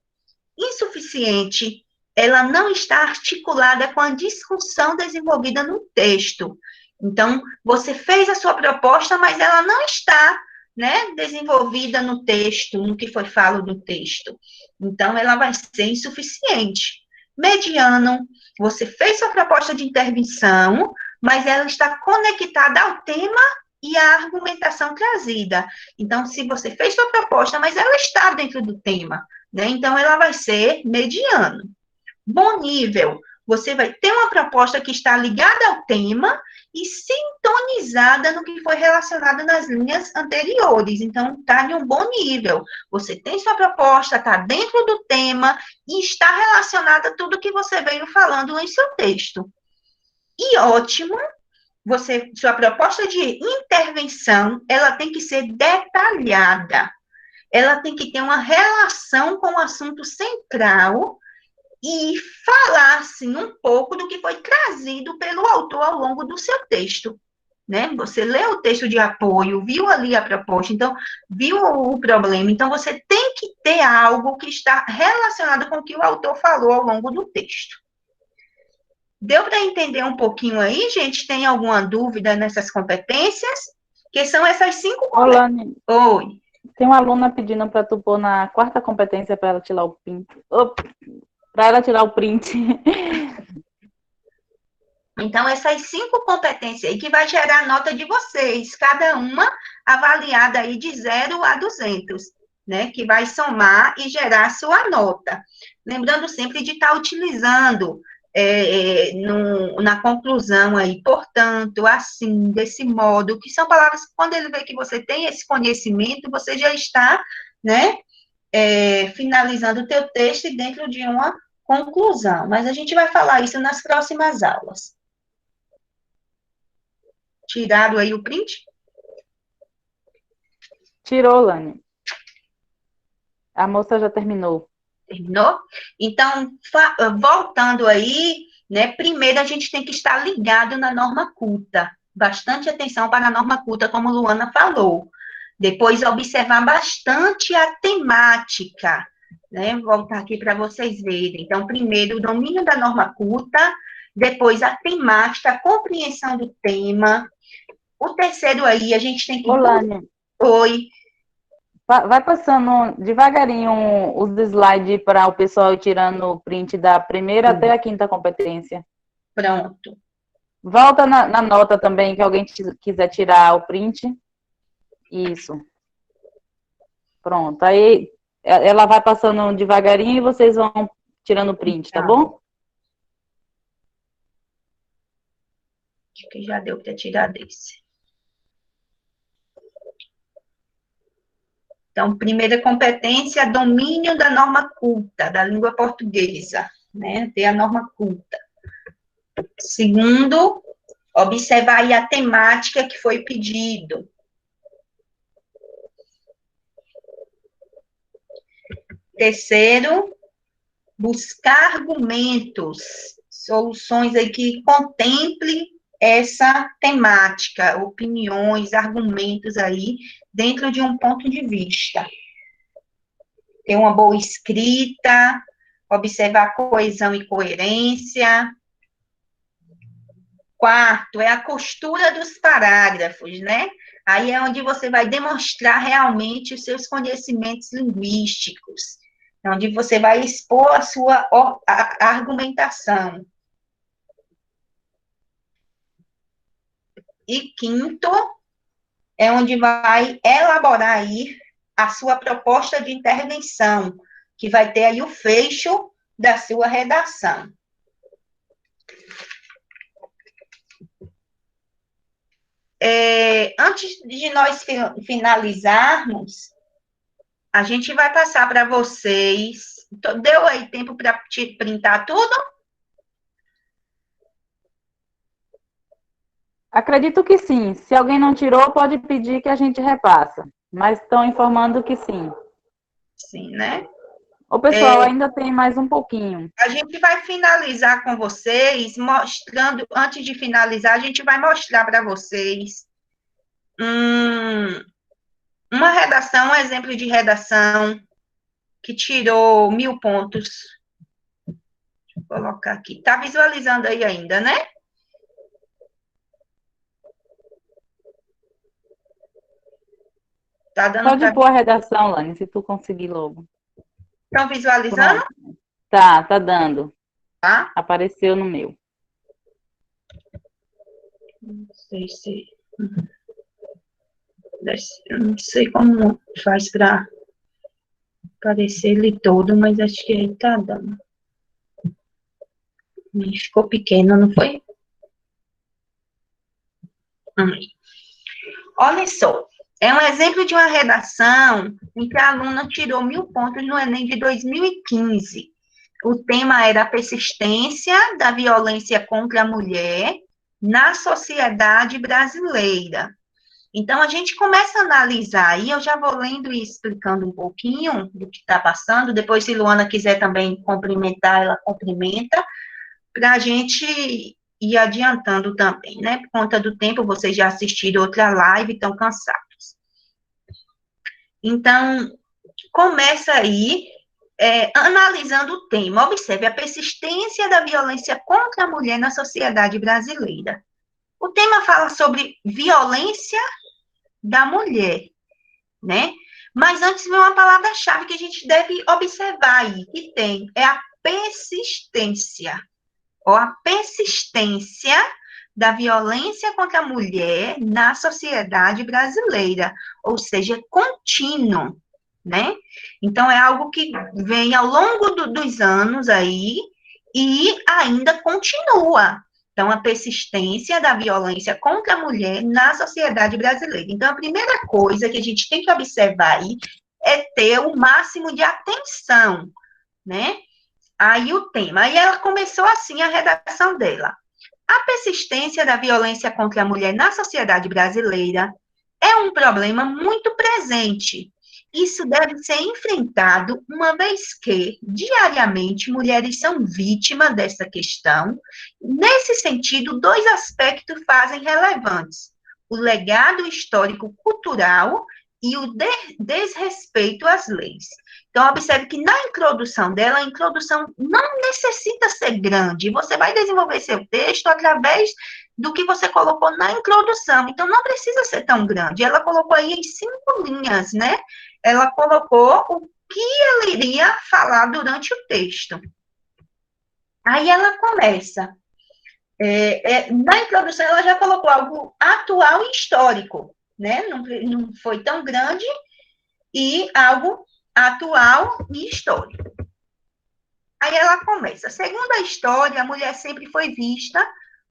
Insuficiente, ela não está articulada com a discussão desenvolvida no texto. Então, você fez a sua proposta, mas ela não está, né, desenvolvida no texto, no que foi falado no texto. Então, ela vai ser insuficiente. Mediano, você fez sua proposta de intervenção, mas ela está conectada ao tema e à argumentação trazida. Então, se você fez sua proposta, mas ela está dentro do tema, né? Então, ela vai ser mediano. Bom nível, você vai ter uma proposta que está ligada ao tema e sintonizada no que foi relacionado nas linhas anteriores. Então, está em um bom nível. Você tem sua proposta, está dentro do tema e está relacionada a tudo que você veio falando em seu texto. E ótimo, sua proposta de intervenção, ela tem que ser detalhada. Ela tem que ter uma relação com o assunto central e falar, assim, um pouco do que foi trazido pelo autor ao longo do seu texto, né? Você leu o texto de apoio, viu ali a proposta, então, viu o problema, então você tem que ter algo que está relacionado com o que o autor falou ao longo do texto. Deu para entender um pouquinho aí, gente? Tem alguma dúvida nessas competências? Que são essas 5 competências. Olane, Oi. tem uma aluna pedindo para tu pôr na 4ª competência para ela tirar o print. Para ela tirar o print. Então, essas 5 competências aí que vai gerar a nota de vocês, cada uma avaliada aí de 0 a 200, né? Que vai somar e gerar a sua nota. Lembrando sempre de estar utilizando na conclusão aí, portanto, assim, desse modo, que são palavras que quando ele vê que você tem esse conhecimento, você já está, né, finalizando o teu texto dentro de uma conclusão. Mas a gente vai falar isso nas próximas aulas. Tiraram aí o print? Tirou, Lani. A moça já terminou. Terminou? Então, voltando aí, né, primeiro a gente tem que estar ligado na norma culta. Bastante atenção para a norma culta, como Luana falou. Depois, observar bastante a temática, né? Vou voltar aqui para vocês verem. Então, primeiro, o domínio da norma culta, depois a temática, a compreensão do tema. O terceiro aí, a gente tem que... Lani. Oi. Vai passando devagarinho os slides para o pessoal ir tirando o print da primeira até a 5ª competência. Pronto. Volta na nota também, que alguém quiser tirar o print. Isso. Pronto. Aí ela vai passando devagarinho e vocês vão tirando o print, tá bom? Acho que já deu para tirar desse. Então, primeira competência, domínio da norma culta, da língua portuguesa, né? Ter a norma culta. Segundo, observar aí a temática que foi pedido. Terceiro, buscar argumentos, soluções aí que contemplem essa temática, opiniões, argumentos aí, dentro de um ponto de vista. Ter uma boa escrita, observar coesão e coerência. Quarto, é a costura dos parágrafos, né? Aí é onde você vai demonstrar realmente os seus conhecimentos linguísticos, é onde você vai expor a sua argumentação. E quinto, é onde vai elaborar aí a sua proposta de intervenção, que vai ter aí o fecho da sua redação. Antes de nós finalizarmos, a gente vai passar para vocês. Deu aí tempo para printar tudo? Acredito que sim. Se alguém não tirou, pode pedir que a gente repassa. Mas estão informando que sim. Sim, né? Ô, pessoal, ainda tem mais um pouquinho. A gente vai finalizar com vocês, mostrando, antes de finalizar, a gente vai mostrar para vocês uma redação, um exemplo de redação que tirou 1000 pontos. Deixa eu colocar aqui. Tá visualizando aí ainda, né? Tá dando Pode pôr a redação, Lani, se tu conseguir logo. Estão visualizando? Pronto. Tá dando. Tá? Apareceu no meu. Não sei se... Eu não sei como faz para aparecer ele todo, mas acho que aí tá dando. Ficou pequeno, não foi? Olha só. É um exemplo de uma redação em que a aluna tirou 1000 pontos no Enem de 2015. O tema era a persistência da violência contra a mulher na sociedade brasileira. Então, a gente começa a analisar aí, eu já vou lendo e explicando um pouquinho do que está passando, depois se Luana quiser também cumprimentar, ela cumprimenta, para a gente ir adiantando também, né? Por conta do tempo, vocês já assistiram outra live, estão cansados. Então, começa aí, analisando o tema. Observe a persistência da violência contra a mulher na sociedade brasileira. O tema fala sobre violência da mulher, né? Mas antes vem uma palavra-chave que a gente deve observar aí, que tem, é a persistência, ou a persistência da violência contra a mulher na sociedade brasileira, ou seja, contínuo, né? Então, é algo que vem ao longo dos anos aí e ainda continua. Então, a persistência da violência contra a mulher na sociedade brasileira. Então, a primeira coisa que a gente tem que observar aí é ter o máximo de atenção, né? Aí o tema. Aí ela começou assim a redação dela. A persistência da violência contra a mulher na sociedade brasileira é um problema muito presente. Isso deve ser enfrentado uma vez que, diariamente, mulheres são vítimas dessa questão. Nesse sentido, 2 aspectos fazem relevantes: o legado histórico-cultural e o desrespeito às leis. Então, observe que na introdução dela, a introdução não necessita ser grande. Você vai desenvolver seu texto através do que você colocou na introdução. Então, não precisa ser tão grande. Ela colocou aí em 5 linhas, né? Ela colocou o que ela iria falar durante o texto. Aí ela começa. Na introdução, ela já colocou algo atual e histórico, né? Não foi tão grande, e algo atual e histórico. Aí ela começa. Segundo a história, a mulher sempre foi vista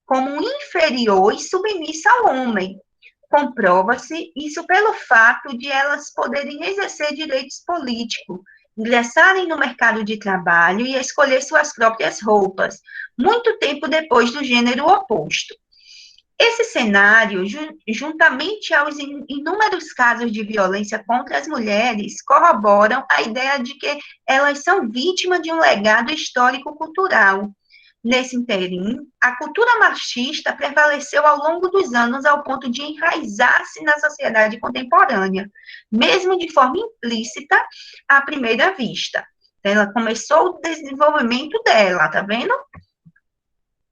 como inferior e submissa ao homem. Comprova-se isso pelo fato de elas poderem exercer direitos políticos, ingressarem no mercado de trabalho e escolher suas próprias roupas, muito tempo depois do gênero oposto. Esse cenário, juntamente aos inúmeros casos de violência contra as mulheres, corroboram a ideia de que elas são vítimas de um legado histórico-cultural. nesse interim, a cultura machista prevaleceu ao longo dos anos ao ponto de enraizar-se na sociedade contemporânea, mesmo de forma implícita à primeira vista. Ela começou o desenvolvimento dela, tá vendo?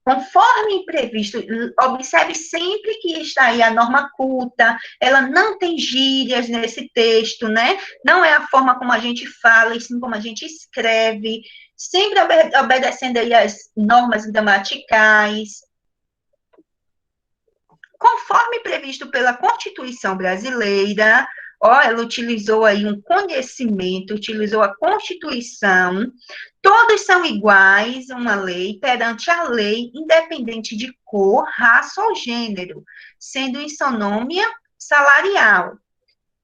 Conforme previsto, observe sempre que está aí a norma culta, ela não tem gírias nesse texto, né? Não é a forma como a gente fala, e sim como a gente escreve, sempre obedecendo aí as normas gramaticais. Conforme previsto pela Constituição brasileira, ela utilizou aí um conhecimento, utilizou a Constituição, todos são iguais, uma lei, perante a lei, independente de cor, raça ou gênero, sendo isonômia salarial.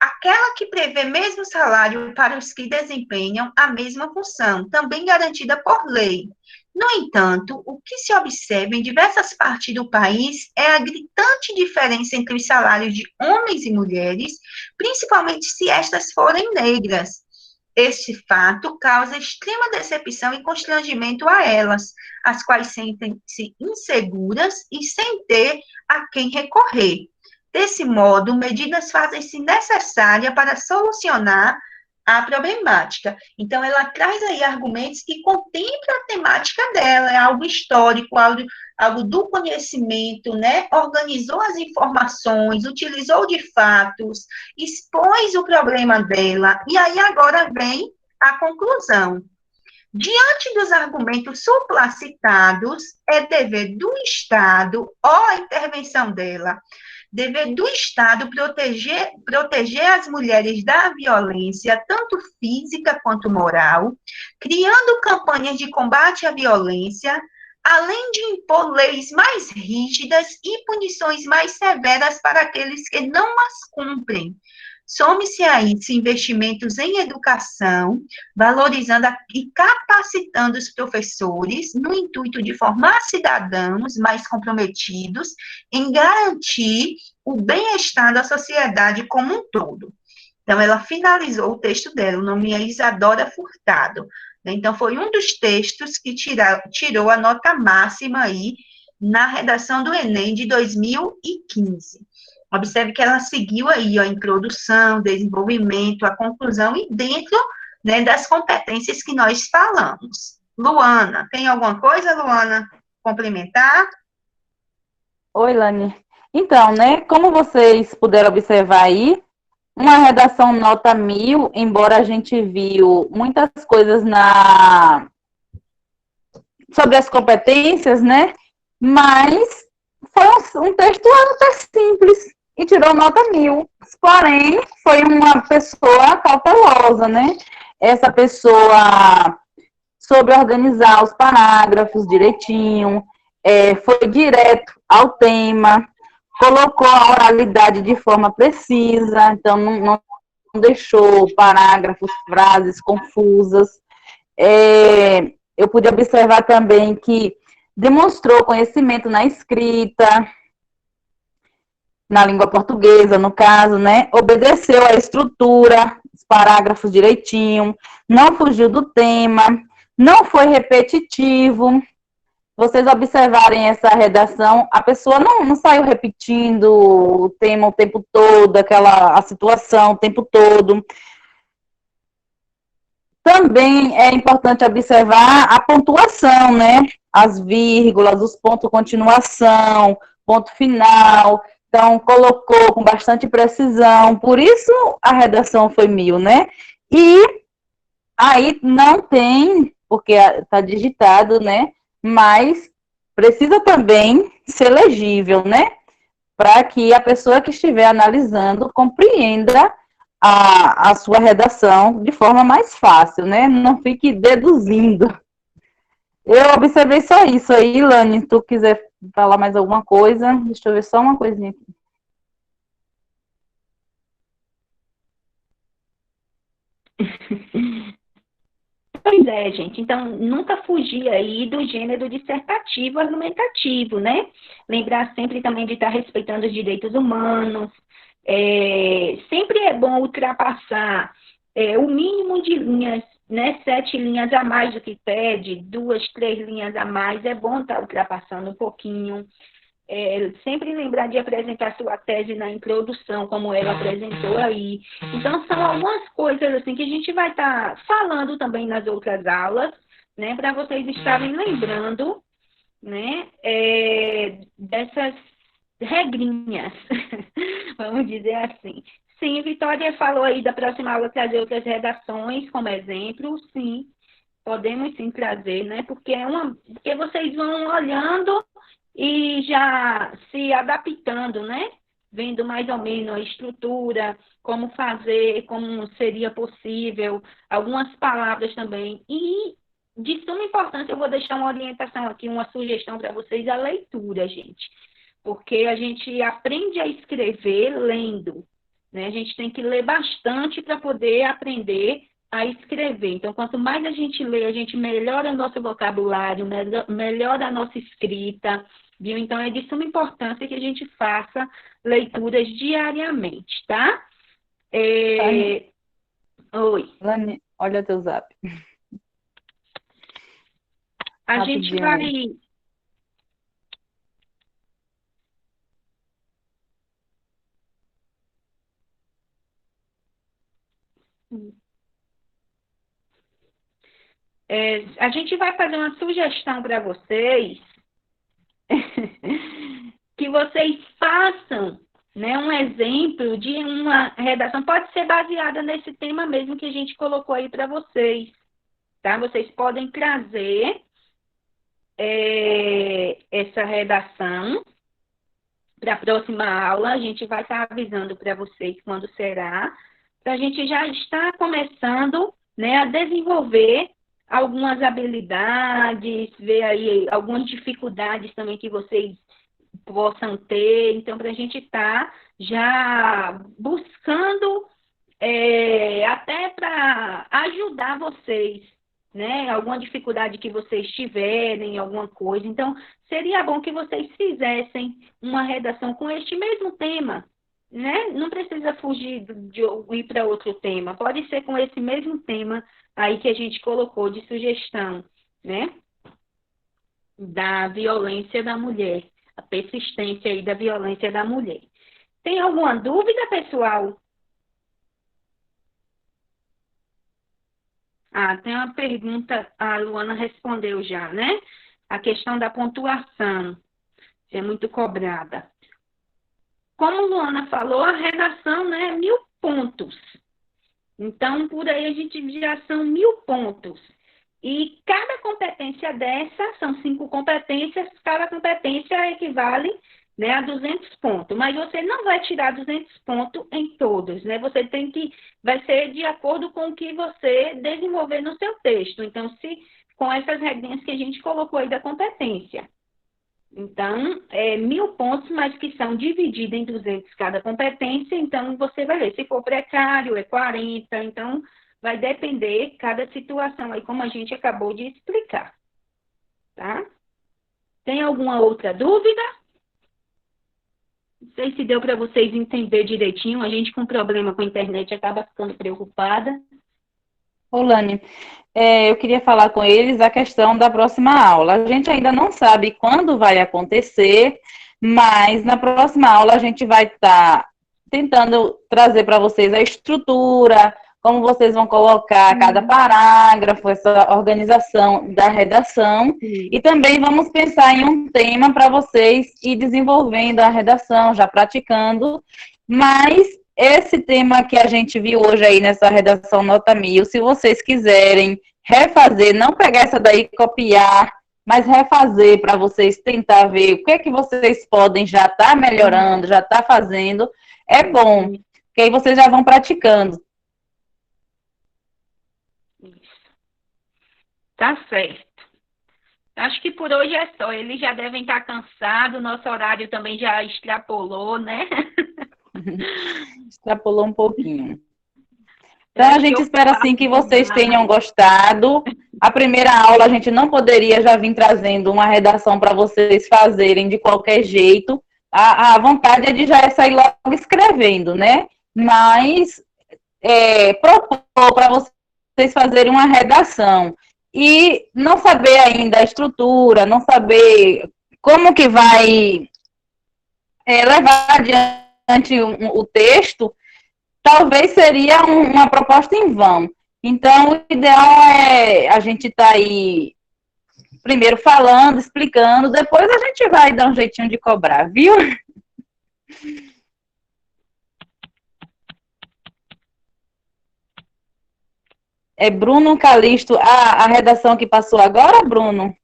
Aquela que prevê mesmo salário para os que desempenham a mesma função, também garantida por lei. No entanto, o que se observa em diversas partes do país é a gritante diferença entre os salários de homens e mulheres, principalmente se estas forem negras. Este fato causa extrema decepção e constrangimento a elas, as quais sentem-se inseguras e sem ter a quem recorrer. Desse modo, medidas fazem-se necessárias para solucionar a problemática. Então, ela traz aí argumentos que contemplam a temática dela, é algo histórico, algo do conhecimento, né? Organizou as informações, utilizou de fatos, expôs o problema dela, e aí agora vem a conclusão. Diante dos argumentos supracitados, é dever do Estado, a intervenção dela, dever do Estado proteger as mulheres da violência, tanto física quanto moral, criando campanhas de combate à violência, além de impor leis mais rígidas e punições mais severas para aqueles que não as cumprem. Some-se a isso investimentos em educação, valorizando e capacitando os professores, no intuito de formar cidadãos mais comprometidos em garantir o bem-estar da sociedade como um todo. Então, ela finalizou o texto dela, o nome é Isadora Furtado. Então, foi um dos textos que tirou a nota máxima aí na redação do Enem de 2015. Observe que ela seguiu aí a introdução, desenvolvimento, a conclusão e dentro, né, das competências que nós falamos. Luana, tem alguma coisa, Luana, complementar? Oi, Lani. Então, né, como vocês puderam observar aí, uma redação nota 1000, embora a gente viu muitas coisas sobre as competências, né, mas foi um texto até simples e tirou nota 1000. Porém, foi uma pessoa cautelosa, né? Essa pessoa soube organizar os parágrafos direitinho, foi direto ao tema, colocou a oralidade de forma precisa, então não deixou parágrafos, frases confusas. Eu pude observar também que demonstrou conhecimento na escrita, na língua portuguesa, no caso, né? Obedeceu à estrutura, os parágrafos direitinho, não fugiu do tema, não foi repetitivo. Vocês observarem essa redação, a pessoa não saiu repetindo o tema o tempo todo, a situação o tempo todo. Também é importante observar a pontuação, né? As vírgulas, os pontos de continuação, ponto final. Então, colocou com bastante precisão. Por isso, a redação foi 1000, né? E aí não tem, porque está digitado, né? Mas precisa também ser legível, né? Para que a pessoa que estiver analisando compreenda a sua redação de forma mais fácil, né? Não fique deduzindo. Eu observei só isso aí, Lani. Se tu quiser falar mais alguma coisa, deixa eu ver só uma coisinha aqui. Pois é, gente. Então, nunca fugir aí do gênero dissertativo argumentativo, né? Lembrar sempre também de estar respeitando os direitos humanos. Sempre é bom ultrapassar o mínimo de linhas né, 7 linhas a mais do que pede, 2, 3 linhas a mais, é bom estar ultrapassando um pouquinho. Sempre lembrar de apresentar sua tese na introdução, como ela apresentou aí. Então, são algumas coisas assim que a gente vai estar falando também nas outras aulas, né, para vocês estarem lembrando, né, dessas regrinhas, vamos dizer assim. Sim, Vitória falou aí da próxima aula trazer outras redações como exemplo, sim, podemos sim trazer, né, porque vocês vão olhando e já se adaptando, né, vendo mais ou menos a estrutura, como fazer, como seria possível, algumas palavras também. E de suma importância, eu vou deixar uma orientação aqui, uma sugestão para vocês, a leitura, gente. Porque a gente aprende a escrever lendo, né? A gente tem que ler bastante para poder aprender a escrever. Então, quanto mais a gente lê, a gente melhora o nosso vocabulário, melhora a nossa escrita, viu? Então, é de suma importância que a gente faça leituras diariamente, tá? Oi. Lani, olha teu zap. A gente vai... a gente vai fazer uma sugestão para vocês, que vocês façam, né, um exemplo de uma redação, pode ser baseada nesse tema mesmo que a gente colocou aí para vocês, tá? Vocês podem trazer essa redação para a próxima aula, a gente vai estar avisando para vocês quando será, para a gente já estar começando, né, a desenvolver algumas habilidades, ver aí algumas dificuldades também que vocês possam ter, então para a gente estar já buscando até para ajudar vocês, né, alguma dificuldade que vocês tiverem, alguma coisa, então seria bom que vocês fizessem uma redação com este mesmo tema, né? Não precisa fugir de ir para outro tema, pode ser com esse mesmo tema aí que a gente colocou de sugestão, né? Da violência da mulher, a persistência aí da violência da mulher. Tem alguma dúvida, pessoal? Tem uma pergunta, a Luana respondeu já, né? A questão da pontuação, que é muito cobrada. Como a Luana falou, a redação, né, é 1000 pontos. Então, por aí a gente já são 1000 pontos. E cada competência dessa, são 5 competências, cada competência equivale, né, a 200 pontos. Mas você não vai tirar 200 pontos em todos, né? Você tem que, vai ser de acordo com o que você desenvolver no seu texto. Então, com essas regrinhas que a gente colocou aí da competência. Então, 1000 pontos, mas que são divididos em 200 cada competência, então você vai ver, se for precário, é 40, então vai depender cada situação aí, como a gente acabou de explicar, tá? Tem alguma outra dúvida? Não sei se deu para vocês entender direitinho, a gente com problema com a internet acaba ficando preocupada. Lani, eu queria falar com eles a questão da próxima aula. A gente ainda não sabe quando vai acontecer, mas na próxima aula a gente vai estar tentando trazer para vocês a estrutura, como vocês vão colocar cada parágrafo, essa organização da redação. E também vamos pensar em um tema para vocês ir desenvolvendo a redação, já praticando, mas esse tema que a gente viu hoje aí nessa redação nota 1000, se vocês quiserem refazer, não pegar essa daí e copiar, mas refazer para vocês tentar ver o que é que vocês podem já estar melhorando, já estar fazendo, é bom, porque aí vocês já vão praticando. Tá certo. Acho que por hoje é só. Eles já devem estar cansados, nosso horário também já extrapolou, né? Extrapolou um pouquinho. Então, a gente espera, assim, que vocês tenham gostado. A primeira aula, a gente não poderia já vir trazendo uma redação para vocês fazerem de qualquer jeito. A vontade é de já sair logo escrevendo, né? Mas propor para vocês vocês fazerem uma redação e não saber ainda a estrutura, não saber como que vai levar adiante o texto, talvez seria uma proposta em vão. Então, o ideal é a gente estar aí primeiro falando, explicando, depois a gente vai dar um jeitinho de cobrar, viu? É Bruno Calixto, a redação que passou agora, Bruno?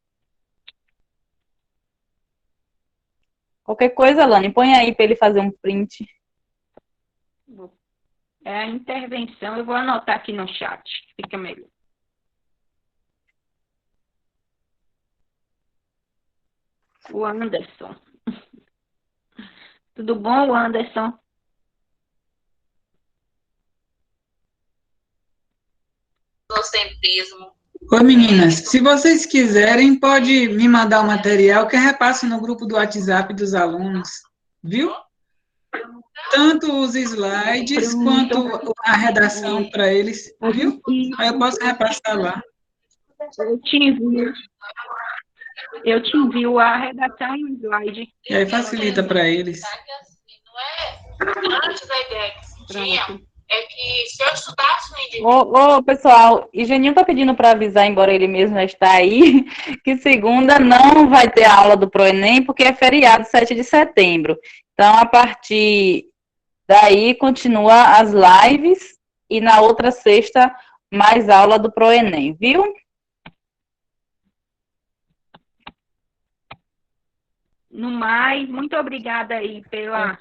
Qualquer coisa, Lani, põe aí para ele fazer um print. É a intervenção, eu vou anotar aqui no chat, fica melhor. O Anderson. Tudo bom, Anderson? Egocentrismo. Oi, meninas. Se vocês quiserem, pode me mandar o material que eu repasso no grupo do WhatsApp dos alunos, viu? Tanto os slides quanto a redação para eles, viu? Aí eu posso repassar lá. Eu te envio a redação e o slide. E aí facilita para eles. Antes da ideia que se tinha é que se eu estudasse no indivíduo. Ô, pessoal, e Geninho tá pedindo para avisar, embora ele mesmo já está aí, que segunda não vai ter aula do ProEnem, porque é feriado 7 de setembro. Então, a partir daí, continua as lives e na outra sexta, mais aula do ProEnem, viu? No mais, muito obrigada aí pela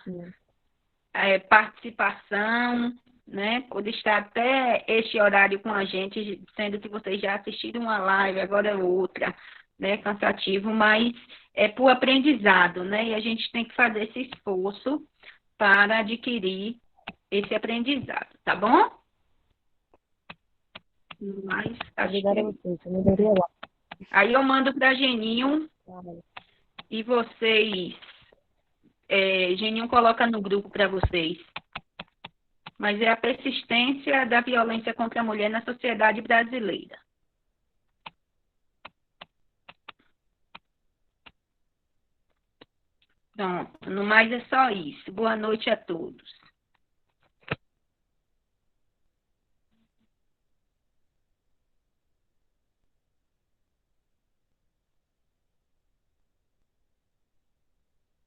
participação, né, por estar até este horário com a gente, sendo que vocês já assistiram uma live, agora é outra, né, cansativo, mas é por aprendizado, né, e a gente tem que fazer esse esforço para adquirir esse aprendizado, tá bom? Mas, Obrigada a vocês. Eu melhoria lá. aí eu mando para Geninho e vocês, Geninho coloca no grupo para vocês. Mas é a persistência da violência contra a mulher na sociedade brasileira. Pronto, no mais é só isso. Boa noite a todos.